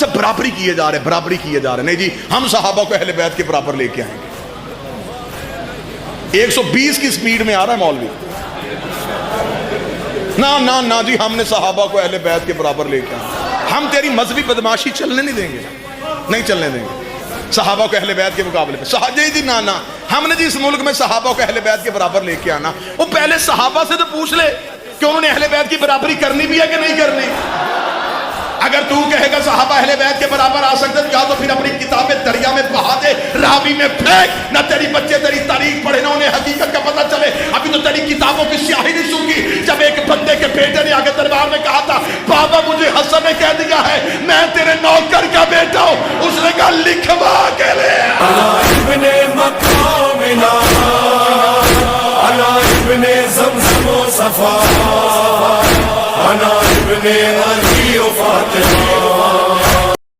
اچھا برابری کیے جا رہے ہیں، برابری کیے جا رہے ہیں، نہیں جی ہم صحابہ کو اہل بیت کے برابر لے کے آئیں گے۔ 120 کی سپیڈ میں آ رہا ہے مولوی، نہ جی ہم نے صحابہ کو اہل بیت کے برابر لے کے آئیں، ہم تیری مذہبی بدماشی چلنے نہیں دیں گے، نہیں چلنے دیں گے صحابہ کو اہل بیت کے مقابلے پہ۔ جی نہ ہم نے جی اس ملک میں صحابہ کو اہل بیت کے برابر لے کے آنا۔ وہ پہلے صحابہ سے تو پوچھ لے کہ انہوں نے اہل بیت کی برابری کرنی بھی ہے کہ نہیں کرنی۔ اگر تو کہے گا صحابہ اہل بیت کے برابر آ سکتے یا تو پھر اپنی کتابیں دریا میں بہا دے، راوی میں پھینک، نہ تیری بچے تیری تاریخ پڑھے نہ انہیں حقیقت کا پتہ چلے۔ ابھی تو تیری کتابوں کی سیاہی نہیں سنگی۔ جب ایک بندے کے بیٹے نے آگے دربار میں کہا تھا بابا مجھے حسن نے کہہ دیا ہے میں تیرے نوکر کا بیٹا ہوں، اس نے کہا لکھوا کے لے ابن مقامنا انا ابن زمزم و صفا انا ابن